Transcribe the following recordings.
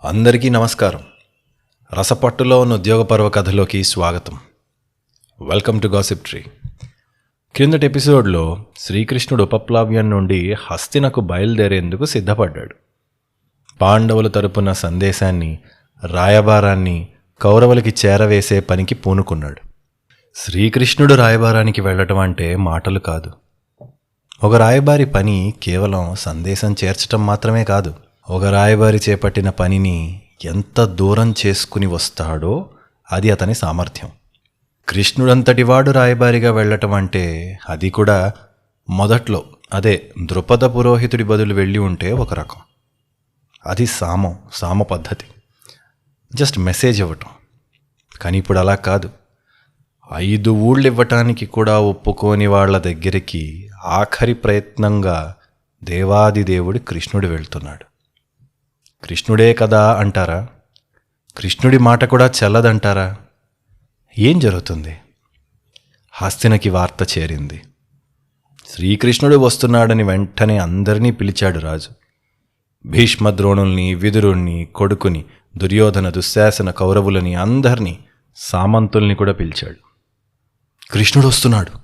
అందరికీ నమస్కారం. రసపట్టులో ఉన్న ఉద్యోగపర్వ కథలోకి స్వాగతం. Welcome to gossip tree. క్రిందటి ఎపిసోడ్లో శ్రీకృష్ణుడు ఉపప్లావ్యం నుండి హస్తినకు బయలుదేరేందుకు సిద్ధపడ్డాడు. పాండవుల తరపున సందేశాన్ని, రాయబారాన్ని కౌరవులకి చేరవేసే పనికి పూనుకున్నాడు. శ్రీకృష్ణుడు రాయబారానికి వెళ్ళటం అంటే మాటలు కాదు. ఒక రాయబారి పని కేవలం సందేశం చేర్చటం మాత్రమే కాదు. ఒక రాయబారి చేపట్టిన పనిని ఎంత దూరం చేసుకుని వస్తాడో అది అతని సామర్థ్యం. కృష్ణుడంతటివాడు రాయబారిగా వెళ్ళటం అంటే అది కూడా మొదట్లో ద్రుపద పురోహితుడి బదులు వెళ్ళి ఉంటే ఒక రకం. అది సామ పద్ధతి, జస్ట్ మెసేజ్ ఇవ్వటం. కానీ ఇప్పుడు అలా కాదు. 5 ఊళ్ళు ఇవ్వటానికి కూడా ఒప్పుకోని వాళ్ళ దగ్గరికి ఆఖరి ప్రయత్నంగా దేవాదిదేవుడి కృష్ణుడు వెళ్తున్నాడు. కృష్ణుడే కదా అంటారా? కృష్ణుడి మాట కూడా చెల్లదంటారా? ఏం జరుగుతుంది? హస్తినకి వార్త చేరింది. శ్రీకృష్ణుడు వస్తున్నాడని వెంటనే అందరినీ పిలిచాడు రాజు. భీష్మద్రోణుల్ని, విదురుణ్ణి, కొడుకుని, దుర్యోధన, దుశ్శాసన, కౌరవులని, అందరినీ, సామంతుల్ని కూడా పిలిచాడు. కృష్ణుడు వస్తున్నాడు,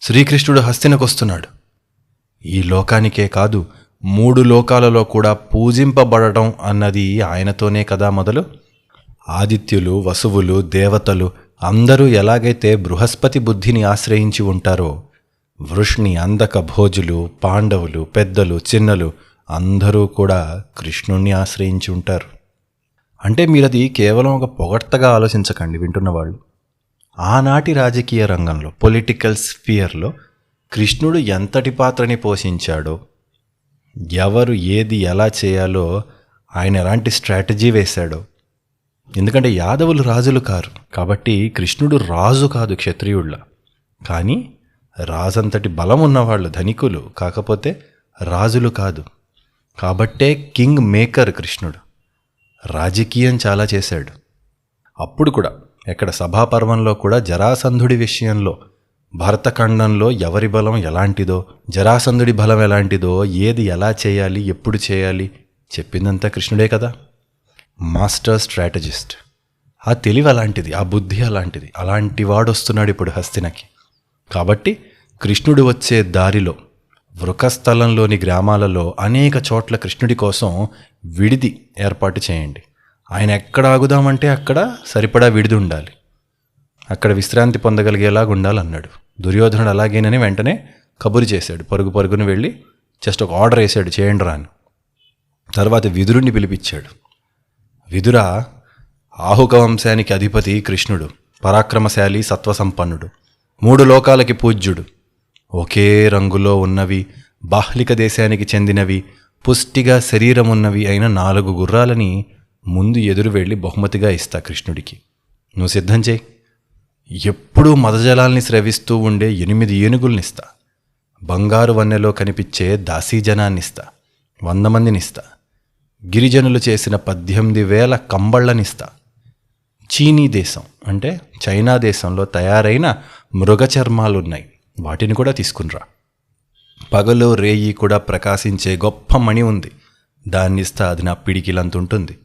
శ్రీకృష్ణుడు హస్తినకు వస్తున్నాడు. ఈ లోకానికే కాదు 3 లోకాలలో కూడా పూజింపబడటం అన్నది ఆయనతోనే కదా మొదలు. ఆదిత్యులు, వసువులు, దేవతలు అందరూ ఎలాగైతే బృహస్పతి బుద్ధిని ఆశ్రయించి ఉంటారో, వృష్ణి, అందక, భోజులు, పాండవులు, పెద్దలు, చిన్నలు అందరూ కూడా కృష్ణుణ్ణి ఆశ్రయించి ఉంటారు. అంటే మీరది కేవలం ఒక పొగడ్తగా ఆలోచించకండి వింటున్నవాళ్ళు. ఆనాటి రాజకీయ రంగంలో, పొలిటికల్ స్ఫియర్లో కృష్ణుడు ఎంతటి పాత్రని పోషించాడో, ఎవరు ఏది ఎలా చేయాలో ఆయన ఎలాంటి స్ట్రాటజీ వేశాడో. ఎందుకంటే యాదవులు రాజులు కారు కాబట్టి కృష్ణుడు రాజు కాదు, క్షత్రియుళ్ళ. కానీ రాజంతటి బలం ఉన్నవాళ్ళు ధనికులు, కాకపోతే రాజులు కాదు. కాబట్టే కింగ్ మేకర్ కృష్ణుడు. రాజకీయం చాలా చేశాడు. అప్పుడు కూడా ఎక్కడ సభాపర్వంలో కూడా జరాసంధుడి విషయంలో, భరతఖండంలో ఎవరి బలం ఎలాంటిదో, జరాసంధుడి బలం ఎలాంటిదో, ఏది ఎలా చేయాలి, ఎప్పుడు చేయాలి చెప్పిందంతా కృష్ణుడే కదా. Master strategist. ఆ తెలివి అలాంటిది, ఆ బుద్ధి అలాంటిది. అలాంటి వాడు వస్తున్నాడు ఇప్పుడు హస్తినకి. కాబట్టి కృష్ణుడు వచ్చే దారిలో వృకస్థలంలోని గ్రామాలలో అనేక చోట్ల కృష్ణుడి కోసం విడిది ఏర్పాటు చేయండి. ఆయన ఎక్కడ ఆగుదామంటే అక్కడ సరిపడా విడిది ఉండాలి, అక్కడ విశ్రాంతి పొందగలిగేలాగా ఉండాలన్నాడు. దుర్యోధనుడు అలాగేనని వెంటనే కబురు చేశాడు. పరుగును వెళ్ళి జస్ట్ ఒక ఆర్డర్ వేశాడు, చేయండి రా అని. తర్వాత విదురుణ్ణి పిలిపించాడు. విదుర ఆహుక వంశానికి అధిపతి కృష్ణుడు, పరాక్రమశాలి, సత్వసంపన్నుడు, 3 లోకాలకి పూజ్యుడు. ఒకే రంగులో ఉన్నవి, బాహ్లిక దేశానికి చెందినవి, పుష్టిగా శరీరం ఉన్నవి అయిన 4 గుర్రాలని ముందు ఎదురు వెళ్ళి బహుమతిగా ఇస్తా కృష్ణుడికి. నువ్వు సిద్ధం చేయి. ఎప్పుడూ మదజలాల్ని స్రవిస్తూ ఉండే 8 ఏనుగుల్నిస్తా. బంగారు వన్నెలో కనిపించే దాసీజనాన్నిస్తా, 100 మందినిస్తా. గిరిజనులు చేసిన 18,000 కంబళ్ళనిస్తా. చీనీ దేశం అంటే చైనా దేశంలో తయారైన మృగచర్మాలున్నాయి, వాటిని కూడా తీసుకునిరా. పగలు రేయి కూడా ప్రకాశించే గొప్ప మణి ఉంది, దాన్నిస్తా. అది నా పిడికిలంతుంటుంది.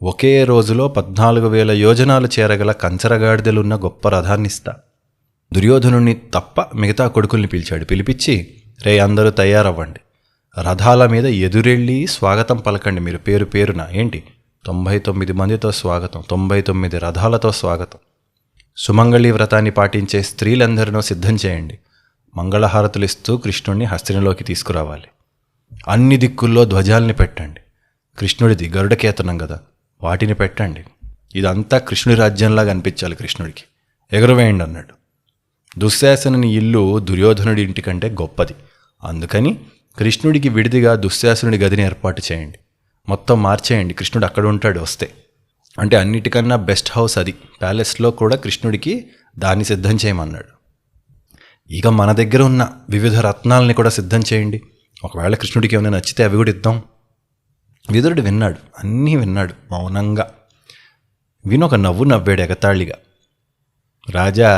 ఒకే రోజులో 14,000 యోజనాలు చేరగల కంచరగాడిదలున్న గొప్ప రథాన్నిస్తా. దుర్యోధనుణ్ణి తప్ప మిగతా కొడుకుల్ని పిలిచాడు. పిలిపించి, రే అందరూ తయారవ్వండి, రథాల మీద ఎదురెళ్ళి స్వాగతం పలకండి. మీరు పేరు పేరున. ఏంటి 99 మందితో స్వాగతం, 99 రథాలతో స్వాగతం. సుమంగళి వ్రతాన్ని పాటించే స్త్రీలందరినో సిద్ధం చేయండి. మంగళహారతులు ఇస్తూ కృష్ణుడిని హస్తినలోకి తీసుకురావాలి. అన్ని దిక్కుల్లో ధ్వజాల్ని పెట్టండి. కృష్ణుడిది గరుడకేతనం కదా, వాటిని పెట్టండి. ఇదంతా కృష్ణుడి రాజ్యంలాగా అనిపించాలి కృష్ణుడికి. ఎగురవేయండి అన్నాడు. దుశ్శాసనుని ఇల్లు దుర్యోధనుడి ఇంటికంటే గొప్పది. అందుకని కృష్ణుడికి విడిదిగా దుశ్శాసనుడి గదిని ఏర్పాటు చేయండి. మొత్తం మార్చేయండి. కృష్ణుడు అక్కడ ఉంటాడు వస్తే. అంటే అన్నిటికన్నా బెస్ట్ హౌస్ అది. ప్యాలెస్లో కూడా కృష్ణుడికి దాన్ని సిద్ధం చేయమన్నాడు. ఇక మన దగ్గర ఉన్న వివిధ రత్నాలని కూడా సిద్ధం చేయండి. ఒకవేళ కృష్ణుడికి ఏమైనా నచ్చితే అవి కూడా ఇద్దాం. విదురుడు విన్నాడు, అన్నీ విన్నాడు మౌనంగా. వినొక నవ్వు నవ్వాడు ఎగతాళిగా. రాజా,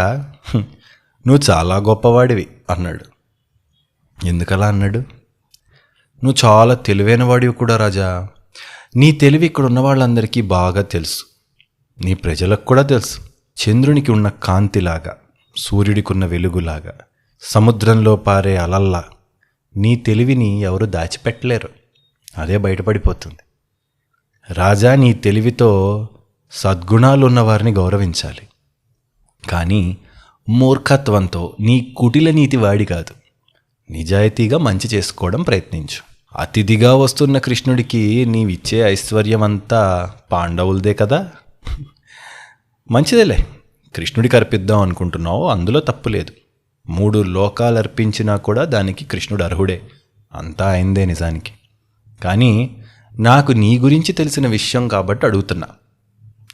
నువ్వు చాలా గొప్పవాడివి అన్నాడు. ఎందుకలా అన్నాడు? నువ్వు చాలా తెలివైన వాడివి కూడా రాజా. నీ తెలివి ఇక్కడ ఉన్న వాళ్ళందరికీ బాగా తెలుసు, నీ ప్రజలకు కూడా తెలుసు. చంద్రునికి ఉన్న కాంతిలాగా, సూర్యుడికి ఉన్న వెలుగులాగా, సముద్రంలో పారే అలల్లా నీ తెలివిని ఎవరు దాచిపెట్టలేరు. అదే బయటపడిపోతుంది. రాజా, నీ తెలివితో సద్గుణాలు ఉన్నవారిని గౌరవించాలి, కానీ మూర్ఖత్వంతో నీ కుటిల నీతి వాడి కాదు. నిజాయితీగా మంచి చేసుకోవడం ప్రయత్నించు. అతిథిగా వస్తున్న కృష్ణుడికి నీవిచ్చే ఐశ్వర్యమంతా పాండవులదే కదా. మంచిదేలే, కృష్ణుడికి అర్పిద్దాం అనుకుంటున్నావు, అందులో తప్పు లేదు. 3 లోకాలు అర్పించినా కూడా దానికి కృష్ణుడు అర్హుడే, అంతా అయిందే నిజానికి. కానీ నాకు నీ గురించి తెలిసిన విషయం కాబట్టి అడుగుతున్నా,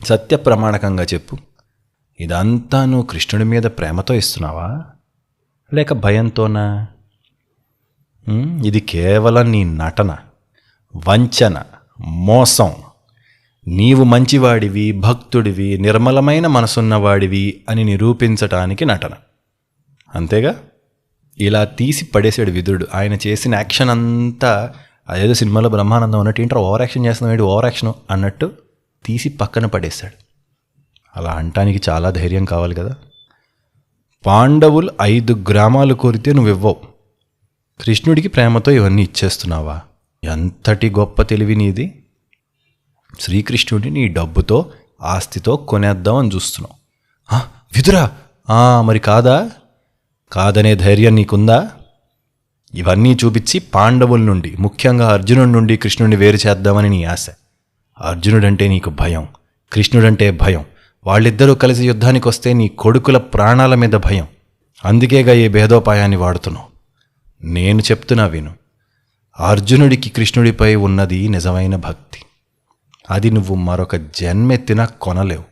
సత్య ప్రమాణకంగా చెప్పు. ఇదంతా నువ్వు కృష్ణుడి మీద ప్రేమతో ఇస్తున్నావా, లేక భయంతోనా? ఇది కేవలం నీ నటన, వంచన, మోసం. నీవు మంచివాడివి, భక్తుడివి, నిర్మలమైన మనసున్నవాడివి అని నిరూపించటానికి నటన, అంతేగా? ఇలా తీసి పడేసాడు విదురుడు. ఆయన చేసిన యాక్షన్ అంతా అదేదో సినిమాలో బ్రహ్మానందం అన్నట్టు, ఏంటో ఓవర్ యాక్షన్ చేస్తున్నాడు, ఓవర్ యాక్షన్ అన్నట్టు తీసి పక్కన పడేశాడు. అలా అంటానికి చాలా ధైర్యం కావాలి కదా. పాండవులు 5 గ్రామాలు కోరితే నువ్వివ్వవు, కృష్ణుడికి ప్రేమతో ఇవన్నీ ఇచ్చేస్తున్నావా? ఎంతటి గొప్ప తెలివి నీది. శ్రీకృష్ణుడిని నీ డబ్బుతో, ఆస్తితో కొనేద్దాం అని చూస్తున్నావు. విదురా, మరి కాదనే ధైర్యం నీకుందా? ఇవన్నీ చూపించి పాండవుల నుండి, ముఖ్యంగా అర్జునుడి నుండి కృష్ణుడిని వేరు చేద్దామని నీ ఆశ. అర్జునుడంటే నీకు భయం, కృష్ణుడంటే భయం. వాళ్ళిద్దరూ కలిసి యుద్ధానికి వస్తే నీ కొడుకుల ప్రాణాల మీద భయం. అందుకేగా ఈ భేదోపాయాన్ని వాడుతున్నావు. నేను చెప్తున్నా విను. అర్జునుడికి కృష్ణుడిపై ఉన్నది నిజమైన భక్తి. అది నువ్వు మరొక జన్మెత్తినా కొనలేవు.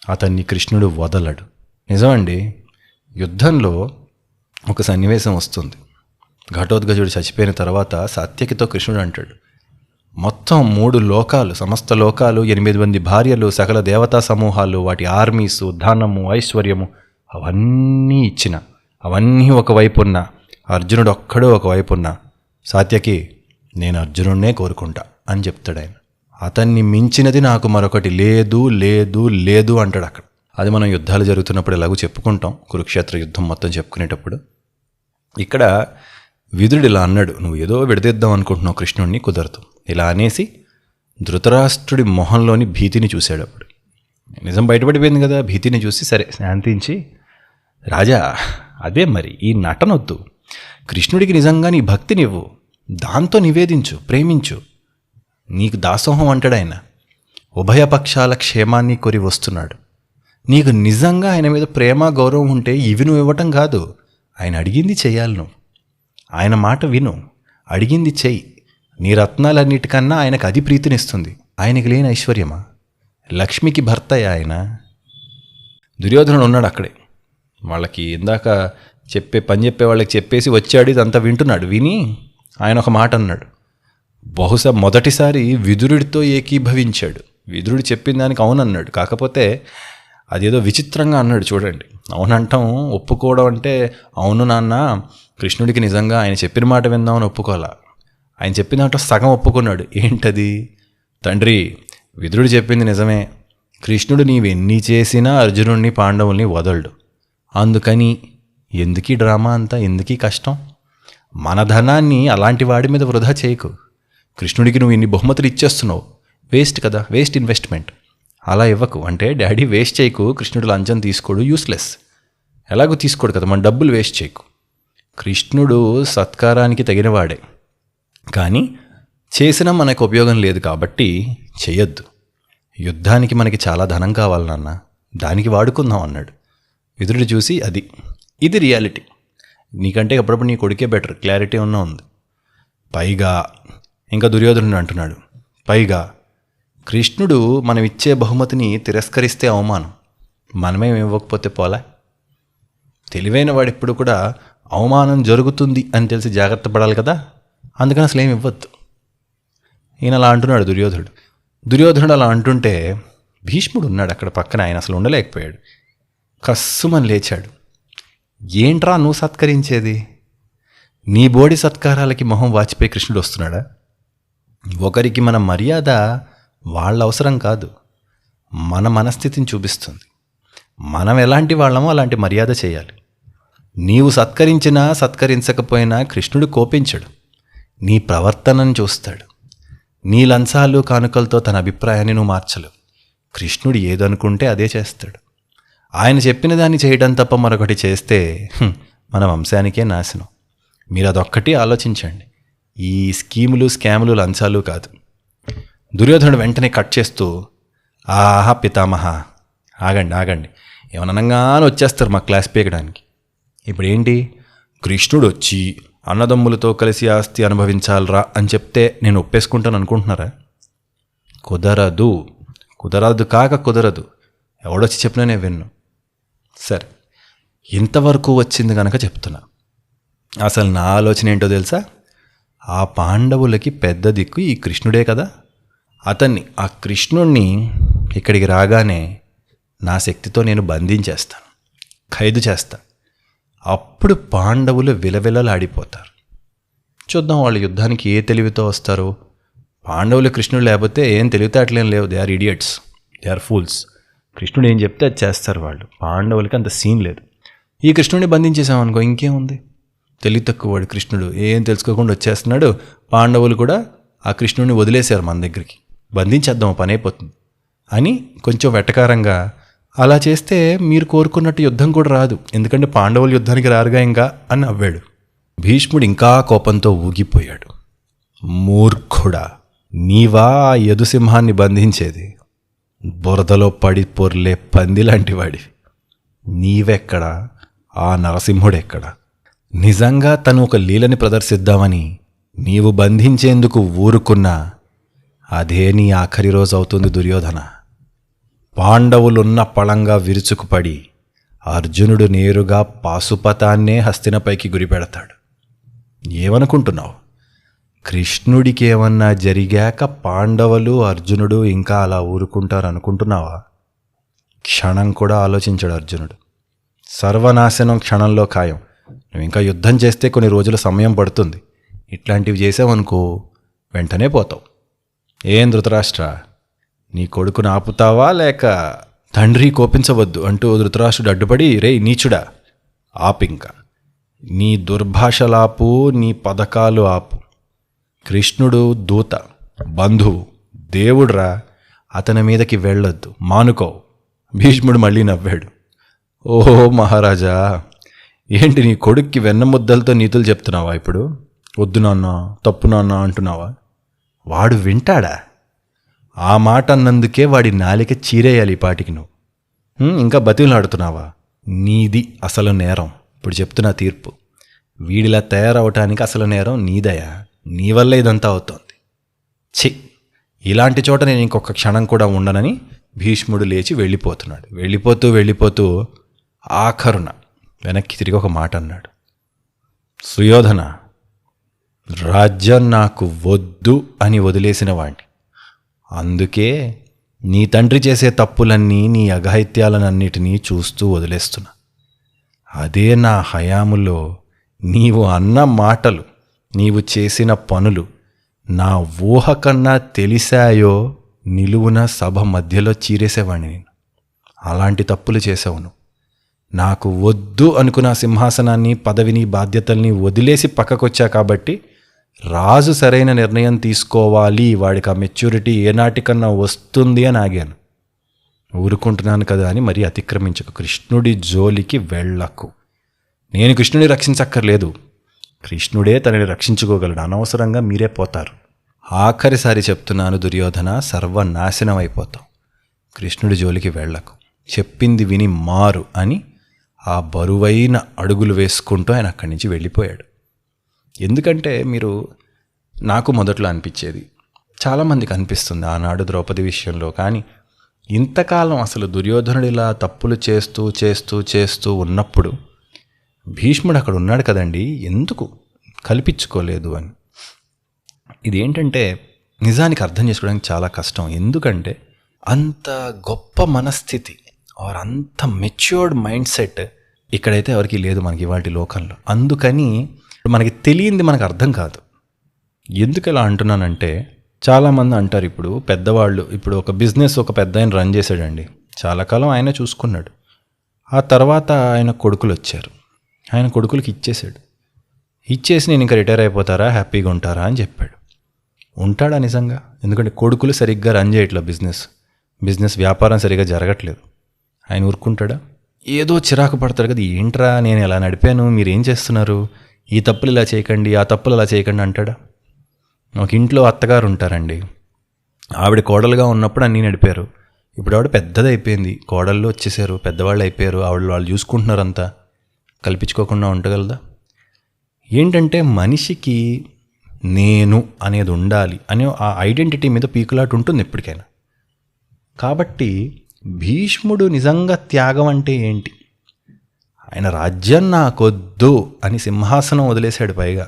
అతన్ని కృష్ణుడు వదలడు. నిజమండి, యుద్ధంలో ఒక సన్నివేశం వస్తుంది. ఘటోద్గజుడు చచ్చిపోయిన తర్వాత సాత్యకితో కృష్ణుడు అంటాడు, మొత్తం 3 లోకాలు, సమస్త లోకాలు, 8 మంది భార్యలు, సకల దేవతా సమూహాలు, వాటి ఆర్మీసు, ధనము, ఐశ్వర్యము అవన్నీ ఇచ్చిన, అవన్నీ ఒకవైపున్నా, అర్జునుడు ఒక్కడూ ఒకవైపున్నా, సాత్యకి నేను అర్జునుడినే కోరుకుంటా అని చెప్తాడు ఆయన. అతన్ని మించినది నాకు మరొకటి లేదు లేదు లేదు అంటాడు అక్కడ. అది మనం యుద్ధాలు జరుగుతున్నప్పుడు ఎలాగో చెప్పుకుంటాం, కురుక్షేత్ర యుద్ధం మొత్తం చెప్పుకునేటప్పుడు. ఇక్కడ విదురుడు ఇలా అన్నాడు, నువ్వు ఏదో విడదీద్దాం అనుకుంటున్నావు కృష్ణుడిని, కుదరదు. ఇలా అనేసి ధృతరాష్ట్రుడి మొహంలోని భీతిని చూశాడు. అప్పుడు నిజం బయటపడిపోయింది కదా. భీతిని చూసి సరే శాంతించి, రాజా అదే మరి, ఈ నటనొద్దు, కృష్ణుడికి నిజంగా నీ భక్తినివ్వు, దాంతో నివేదించు, ప్రేమించు. నీకు దాసోహం అంటాడు ఆయన. ఉభయపక్షాల క్షేమాన్ని కోరి వస్తున్నాడు. నీకు నిజంగా ఆయన మీద ప్రేమ, గౌరవం ఉంటే ఇవి నువ్వు ఇవ్వటం కాదు, ఆయన అడిగింది చెయ్యాలి. నువ్వు ఆయన మాట విను, అడిగింది చెయ్యి. నీ రత్నాలన్నిటికన్నా ఆయనకు అది ప్రీతినిస్తుంది. ఆయనకి లేని ఐశ్వర్యమా? లక్ష్మికి భర్త ఆయన. దుర్యోధనుడు ఉన్నాడు అక్కడే. వాళ్ళకి ఇందాక పని చెప్పే వాళ్ళకి చెప్పేసి వచ్చాడు. ఇదంతా వింటున్నాడు. విని ఆయన ఒక మాట అన్నాడు. బహుశా మొదటిసారి విదురుడితో ఏకీభవించాడు. విదురుడు చెప్పిన దానికి అవునన్నాడు. కాకపోతే అదేదో విచిత్రంగా అన్నాడు. చూడండి, అవునంటాం, ఒప్పుకోవడం అంటే, అవును నాన్న, కృష్ణుడికి నిజంగా ఆయన చెప్పిన మాట విందామని ఒప్పుకోవాలా. ఆయన చెప్పిన దాంట్లో సగం ఒప్పుకున్నాడు. ఏంటది? తండ్రి, విదురుడు చెప్పింది నిజమే, కృష్ణుడు నీవెన్ని చేసినా అర్జునుడిని, పాండవుల్ని వదలడు. అందుకని ఎందుకీ డ్రామా అంతా, ఎందుకీ కష్టం? మన ధనాన్ని అలాంటి వాడి మీద వృధా చేయకు. కృష్ణుడికి నువ్వు ఇన్ని బహుమతులు ఇచ్చేస్తున్నావు, వేస్ట్ కదా, వేస్ట్ ఇన్వెస్ట్మెంట్. అలా ఇవ్వకు. అంటే డాడీ వేస్ట్ చేయకు, కృష్ణుడు లంచం తీసుకోడు, యూస్లెస్. ఎలాగో తీసుకోడు కదా, మన డబ్బులు వేస్ట్ చేయకు. కృష్ణుడు సత్కారానికి తగినవాడే, కానీ చేసినా మనకు ఉపయోగం లేదు కాబట్టి చెయ్యొద్దు. యుద్ధానికి మనకి చాలా ధనం కావాలి నాన్న, దానికి వాడుకుందాం అన్నాడు. విదురుడు చూసి ఇది రియాలిటీ. నీకంటే అప్పుడప్పుడు నీ కొడుకే బెటర్, క్లారిటీ ఉంది. పైగా ఇంకా దుర్యోధనుడు అంటున్నాడు, పైగా కృష్ణుడు మనం ఇచ్చే బహుమతిని తిరస్కరిస్తే అవమానం, మనమేం ఇవ్వకపోతే పోలా. తెలివైన వాడు ఎప్పుడు కూడా అవమానం జరుగుతుంది అని తెలిసి జాగ్రత్త పడాలి కదా, అందుకని అసలు ఏమి ఇవ్వద్దు. ఈయన అలా అంటున్నాడు దుర్యోధనుడు అలా అంటుంటే భీష్ముడు ఉన్నాడు అక్కడ పక్కన. ఆయన అసలు ఉండలేకపోయాడు. కస్సుమని లేచాడు. ఏంట్రా నువ్వు సత్కరించేది? నీ బోడి సత్కారాలకి మొహం వాచిపోయి కృష్ణుడు వస్తున్నాడా? ఒకరికి మన మర్యాద వాళ్ళ అవసరం కాదు, మన మనస్థితిని చూపిస్తుంది. మనం ఎలాంటి వాళ్ళమో అలాంటి మర్యాద చేయాలి. నీవు సత్కరించినా సత్కరించకపోయినా కృష్ణుడు కోపించడు, నీ ప్రవర్తనను చూస్తాడు. నీ లంచాలు కానుకలతో తన అభిప్రాయాన్ని నువ్వు మార్చలేవు. కృష్ణుడు ఏదనుకుంటే అదే చేస్తాడు. ఆయన చెప్పిన దాన్ని చేయడం తప్ప మరొకటి చేస్తే మన వంశానికే నాశనం. మీరు అదొక్కటి ఆలోచించండి. ఈ స్కీములు, స్కాములు, లంచాలు కాదు. దుర్యోధనుడు వెంటనే కట్ చేస్తూ, ఆహా పితామహ, ఆగండి, ఏమనగానే వచ్చేస్తారు మా క్లాస్ పీకడానికి. ఇప్పుడు ఏంటి, కృష్ణుడు వచ్చి అన్నదమ్ములతో కలిసి ఆస్తి అనుభవించాలరా అని చెప్తే నేను ఒప్పేసుకుంటాను అనుకుంటున్నారా? కుదరదు. ఎవడొచ్చి చెప్పినా నేను విన్ను. సరే, ఇంతవరకు వచ్చింది కనుక చెప్తున్నా. అసలు నా ఆలోచన ఏంటో తెలుసా? ఆ పాండవులకి పెద్ద దిక్కు ఈ కృష్ణుడే కదా. ఆ కృష్ణుణ్ణి ఇక్కడికి రాగానే నా శక్తితో నేను బంధించేస్తాను, ఖైదు చేస్తాను. అప్పుడు పాండవులు విలవిలలాడిపోతారు. చూద్దాం వాళ్ళు యుద్ధానికి ఏ తెలివితో వస్తారో. పాండవులు కృష్ణుడు లేకపోతే ఏం తెలివితేటలేం లేవు. They are idiots, they are fools. కృష్ణుడు ఏం చెప్తే అది చేస్తారు వాళ్ళు. పాండవులకి అంత సీన్ లేదు. ఈ కృష్ణుడిని బంధించేసామనుకో, ఇంకేముంది, తెలివి తక్కువ వాడు కృష్ణుడు. ఏం తెలుసుకోకుండా వచ్చేస్తున్నాడు. పాండవులు కూడా ఆ కృష్ణుడిని వదిలేశారు మన దగ్గరికి, బంధించేద్దాం, పని అయిపోతుంది అని కొంచెం వెటకారంగా. అలా చేస్తే మీరు కోరుకున్నట్టు యుద్ధం కూడా రాదు, ఎందుకంటే పాండవులు యుద్ధానికి రారుగా ఇంకా అని నవ్వాడు. భీష్ముడు ఇంకా కోపంతో ఊగిపోయాడు. మూర్ఖుడా, నీవా ఆ యదుసింహాన్ని బంధించేది? బురదలో పడి పొర్లే పందిలాంటి వాడివి. నీవెక్కడా, ఆ నరసింహుడెక్కడా? నిజంగా తను ఒక లీలని ప్రదర్శిద్దామని నీవు బంధించేందుకు ఊరుకున్నా అదే నీ ఆఖరి రోజు అవుతుంది దుర్యోధన. పాండవులున్న పళంగా విరుచుకుపడి అర్జునుడు నేరుగా పాశుపతాన్నే హస్తినపైకి గురిపెడతాడు. ఏమనుకుంటున్నావు? కృష్ణుడికి ఏమన్నా జరిగాక పాండవులు, అర్జునుడు ఇంకా అలా ఊరుకుంటారు అనుకుంటున్నావా? క్షణం కూడా ఆలోచించాడు అర్జునుడు. సర్వనాశనం క్షణంలో ఖాయం. నువ్వు ఇంకా యుద్ధం చేస్తే కొన్ని రోజుల సమయం పడుతుంది. ఇట్లాంటివి చేసావనుకో వెంటనే పోతావు. ఏం ధృతరాష్ట్ర, నీ కొడుకును ఆపుతావా లేక? తండ్రి కోపించవద్దు అంటూ ధృతరాష్ట్రుడు అడ్డుపడి, రే నీచుడా, ఆపింక, నీ దుర్భాషలాపు, నీ పథకాలు ఆపు. కృష్ణుడు దూత, బంధువు, దేవుడ్రా, అతని మీదకి వెళ్ళొద్దు, మానుకో. భీష్ముడు మళ్ళీ నవ్వాడు. ఓహో మహారాజా, ఏంటి నీ కొడుక్కి వెన్నముద్దలతో నీతులు చెప్తున్నావా ఇప్పుడు? వద్దు నాన్న, తప్పు నాన్న అంటున్నావా? వాడు వింటాడా? ఆ మాట అన్నందుకే వాడి నాలిక చీరేయాలి పాటికి నువ్వు. ఇంకా బతిలాడుతున్నావా? నీది అసలు నేరం. ఇప్పుడు చెప్తున్నా తీర్పు. వీడిలా తయారవటానికి అసలు నేరం నీదయా. నీ వల్ల ఇదంతా అవుతోంది. ఛీ, ఇలాంటి చోట నేను ఇంకొక క్షణం కూడా ఉండనని భీష్ముడు లేచి వెళ్ళిపోతున్నాడు. వెళ్ళిపోతూ ఆఖరున వెనక్కి తిరిగి ఒక మాట అన్నాడు. సుయోధన, రాజ్యం నాకు వద్దు అని వదిలేసిన వాణ్ణి. అందుకే నీ తండ్రి చేసే తప్పులన్నీ, నీ అఘాయిత్యాలన్నిటినీ చూస్తూ వదిలేస్తున్నా. అదే నా హయాములో నీవు అన్న మాటలు, నీవు చేసిన పనులు నా ఊహ కన్నా తెలిసాయో నిలువున సభ మధ్యలో చీరేసేవాణ్ణి నేను. అలాంటి తప్పులు చేసావు నువ్వు. నాకు వద్దు అనుకున్న సింహాసనాన్ని, పదవిని, బాధ్యతల్ని వదిలేసి పక్కకొచ్చా కాబట్టి రాజు సరైన నిర్ణయం తీసుకోవాలి, వాడికి ఆ మెచ్యూరిటీ ఏనాటికన్నా వస్తుంది అని ఆగాను. ఊరుకుంటున్నాను కదా అని మరీ అతిక్రమించకు. కృష్ణుడి జోలికి వెళ్ళకు. నేను కృష్ణుడిని రక్షించక్కర్లేదు, కృష్ణుడే తనని రక్షించుకోగలడు. అనవసరంగా మీరే పోతారు. ఆఖరిసారి చెప్తున్నాను దుర్యోధన, సర్వనాశనం అయిపోతావు. కృష్ణుడి జోలికి వెళ్ళకు. చెప్పింది విని మారు అని ఆ బరువైన అడుగులు వేసుకుంటూ ఆయన అక్కడి నుంచి వెళ్ళిపోయాడు. ఎందుకంటే మీరు, నాకు మొదట్లో అనిపించేది, చాలామందికి అనిపిస్తుంది ఆనాడు ద్రౌపది విషయంలో, కానీ ఇంతకాలం అసలు దుర్యోధనుడు ఇలా తప్పులు చేస్తూ ఉన్నప్పుడు భీష్ముడు అక్కడ ఉన్నాడు కదండి, ఎందుకు కల్పించుకోలేదు అని. ఇది ఏంటంటే నిజానికి అర్థం చేసుకోవడానికి చాలా కష్టం. ఎందుకంటే అంత గొప్ప మనస్థితి ఆర్ అంత మెచ్యూర్డ్ మైండ్ సెట్ ఇక్కడైతే ఎవరికి లేదు మనకి ఇవాళ లోకంలో. అందుకని మనకి తెలియంది మనకు అర్థం కాదు. ఎందుకు ఇలా అంటున్నానంటే, చాలామంది అంటారు ఇప్పుడు పెద్దవాళ్ళు, ఇప్పుడు ఒక బిజినెస్ ఒక పెద్ద ఆయన రన్ చేశాడండి, చాలా కాలం ఆయన చూసుకున్నాడు. ఆ తర్వాత ఆయన కొడుకులు వచ్చారు, ఆయన కొడుకులకి ఇచ్చేశాడు. ఇచ్చేసి నేను ఇంకా రిటైర్ అయిపోతారా, హ్యాపీగా ఉంటారా అని చెప్పాడు. ఉంటాడా నిజంగా? ఎందుకంటే కొడుకులు సరిగ్గా రన్ చేయట్లే బిజినెస్ వ్యాపారం సరిగ్గా జరగట్లేదు. ఆయన ఊరుకుంటాడా? ఏదో చిరాకు పడతాడు కదా, ఏంట్రా నేను ఎలా నడిపాను, మీరు ఏం చేస్తున్నారు, ఈ తప్పులు ఇలా చేయకండి, ఆ తప్పులు అలా చేయకండి అంటాడా? ఒక ఇంట్లో అత్తగారు ఉంటారండి, ఆవిడ కోడలుగా ఉన్నప్పుడు అన్నీ నడిపారు. ఇప్పుడు ఆవిడ పెద్దది అయిపోయింది, కోడళ్ళు వచ్చేసారు, పెద్దవాళ్ళు అయిపోయారు, వాళ్ళు చూసుకుంటున్నారంతా, కల్పించుకోకుండా ఉండగలదా? ఏంటంటే మనిషికి నేను అనేది ఉండాలి అనే ఆ ఐడెంటిటీ మీద పీకులాట ఉంటుంది ఎప్పటికైనా. కాబట్టి భీష్ముడు నిజంగా త్యాగం అంటే ఏంటి? ఆయన రాజ్యం నాకొద్దు అని సింహాసనం వదిలేశాడు. పైగా